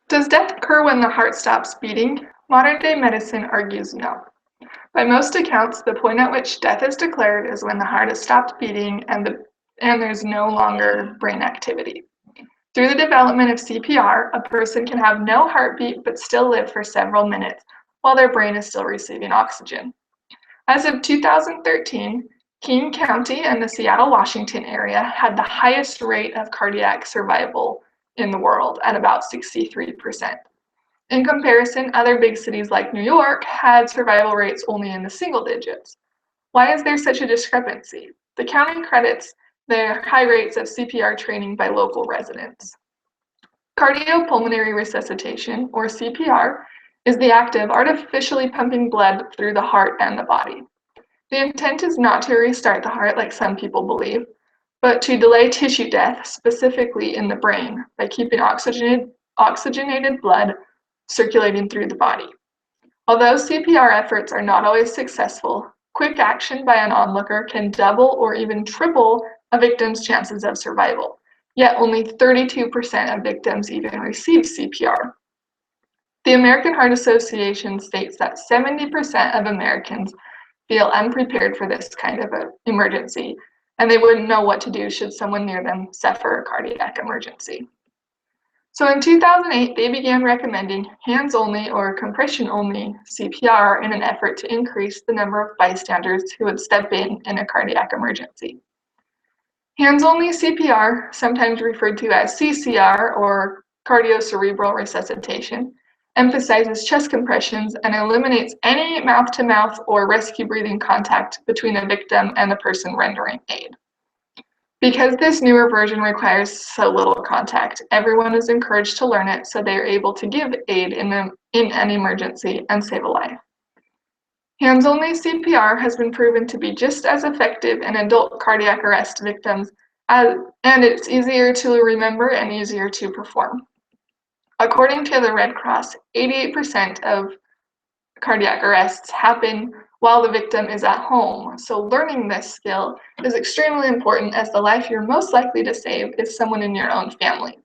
Does death occur when the heart stops beating? Modern-day medicine argues no. By most accounts, the point at which death is declared is when the heart has stopped beating and there's no longer brain activity. Through the development of CPR, a person can have no heartbeat but still live for several minutes while their brain is still receiving oxygen. As of 2013, King County and the Seattle, Washington area had the highest rate of cardiac survival in the world at about 63%. In comparison, other big cities like New York had survival rates only in the single digits. Why is there such a discrepancy? The county credits their high rates of CPR training by local residents. Cardiopulmonary resuscitation, or CPR, is the act of artificially pumping blood through the heart and the body. The intent is not to restart the heart like some people believe, but to delay tissue death, specifically in the brain, by keeping oxygenated blood circulating through the body. Although CPR efforts are not always successful, quick action by an onlooker can double or even triple a victim's chances of survival, yet only 32% of victims even receive CPR. The American Heart Association states that 70% of Americans feel unprepared for this kind of an emergency, and they wouldn't know what to do should someone near them suffer a cardiac emergency. So in 2008, they began recommending hands-only or compression-only CPR in an effort to increase the number of bystanders who would step in a cardiac emergency. Hands-only CPR, sometimes referred to as CCR or cardiocerebral resuscitation, emphasizes chest compressions and eliminates any mouth-to-mouth or rescue breathing contact between a victim and the person rendering aid. Because this newer version requires so little contact, everyone is encouraged to learn it so they are able to give aid in an emergency and save a life. Hands-only CPR has been proven to be just as effective in adult cardiac arrest victims, and it's easier to remember and easier to perform. According to the Red Cross, 88% of cardiac arrests happen while the victim is at home, so learning this skill is extremely important as the life you're most likely to save is someone in your own family.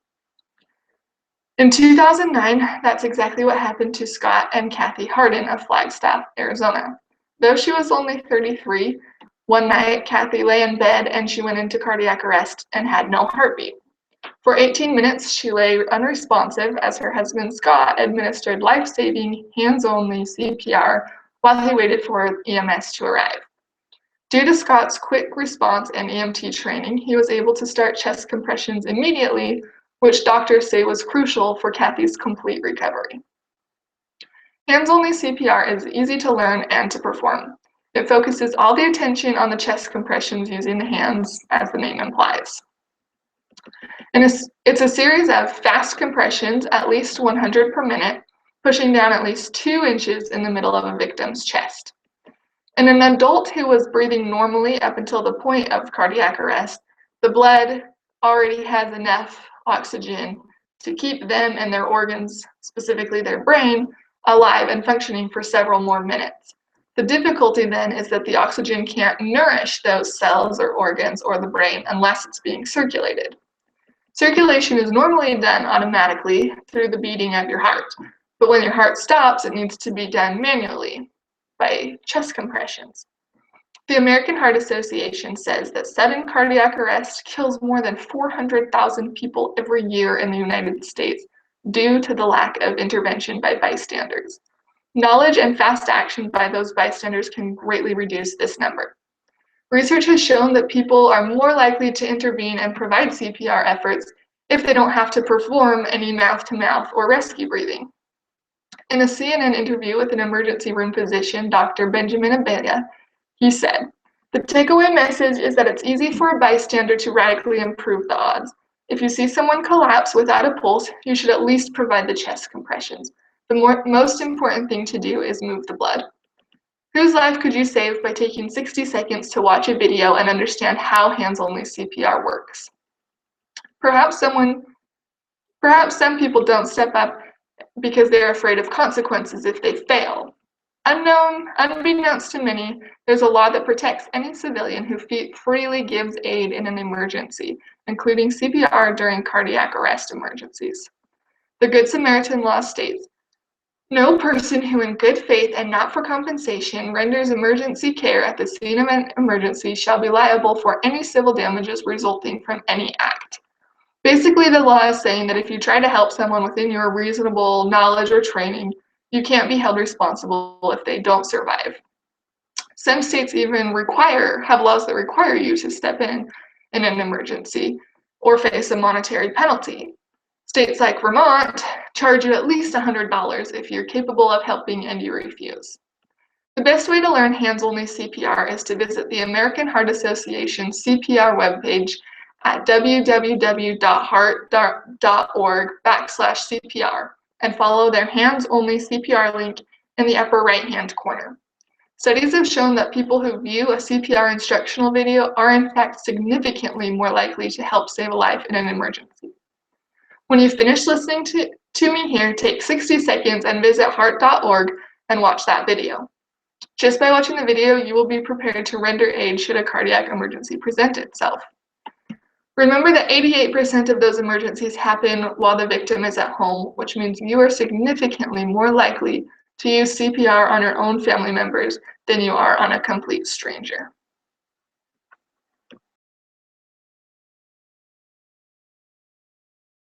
In 2009, that's exactly what happened to Scott and Kathy Harden of Flagstaff, Arizona. Though she was only 33, one night Kathy lay in bed and she went into cardiac arrest and had no heartbeat. For 18 minutes, she lay unresponsive as her husband Scott administered life-saving, hands-only CPR while he waited for EMS to arrive. Due to Scott's quick response and EMT training, he was able to start chest compressions immediately, which doctors say was crucial for Kathy's complete recovery. Hands-only CPR is easy to learn and to perform. It focuses all the attention on the chest compressions using the hands, as the name implies. And it's a series of fast compressions, at least 100 per minute, pushing down at least 2 inches in the middle of a victim's chest. In an adult who was breathing normally up until the point of cardiac arrest, the blood already has enough oxygen to keep them and their organs, specifically their brain, alive and functioning for several more minutes. The difficulty then is that the oxygen can't nourish those cells or organs or the brain unless it's being circulated. Circulation is normally done automatically through the beating of your heart, but when your heart stops, it needs to be done manually by chest compressions. The American Heart Association says that sudden cardiac arrest kills more than 400,000 people every year in the United States due to the lack of intervention by bystanders. Knowledge and fast action by those bystanders can greatly reduce this number. Research has shown that people are more likely to intervene and provide CPR efforts if they don't have to perform any mouth-to-mouth or rescue breathing. In a CNN interview with an emergency room physician, Dr. Benjamin Abella, he said, "The takeaway message is that it's easy for a bystander to radically improve the odds. If you see someone collapse without a pulse, you should at least provide the chest compressions. The most important thing to do is move the blood." Whose life could you save by taking 60 seconds to watch a video and understand how hands-only CPR works? Perhaps some people don't step up because they're afraid of consequences if they fail. Unbeknownst to many, there's a law that protects any civilian who freely gives aid in an emergency, including CPR during cardiac arrest emergencies. The Good Samaritan law states, "No person who in good faith and not for compensation renders emergency care at the scene of an emergency shall be liable for any civil damages resulting from any act." Basically, the law is saying that if you try to help someone within your reasonable knowledge or training, you can't be held responsible if they don't survive. Some states even have laws that require you to step in an emergency or face a monetary penalty. States like Vermont charge you at least $100 if you're capable of helping and you refuse. The best way to learn hands-only CPR is to visit the American Heart Association CPR webpage at www.heart.org/CPR and follow their hands-only CPR link in the upper right-hand corner. Studies have shown that people who view a CPR instructional video are in fact significantly more likely to help save a life in an emergency. When you finish listening to me here, take 60 seconds and visit heart.org and watch that video. Just by watching the video, you will be prepared to render aid should a cardiac emergency present itself. Remember that 88% of those emergencies happen while the victim is at home, which means you are significantly more likely to use CPR on your own family members than you are on a complete stranger.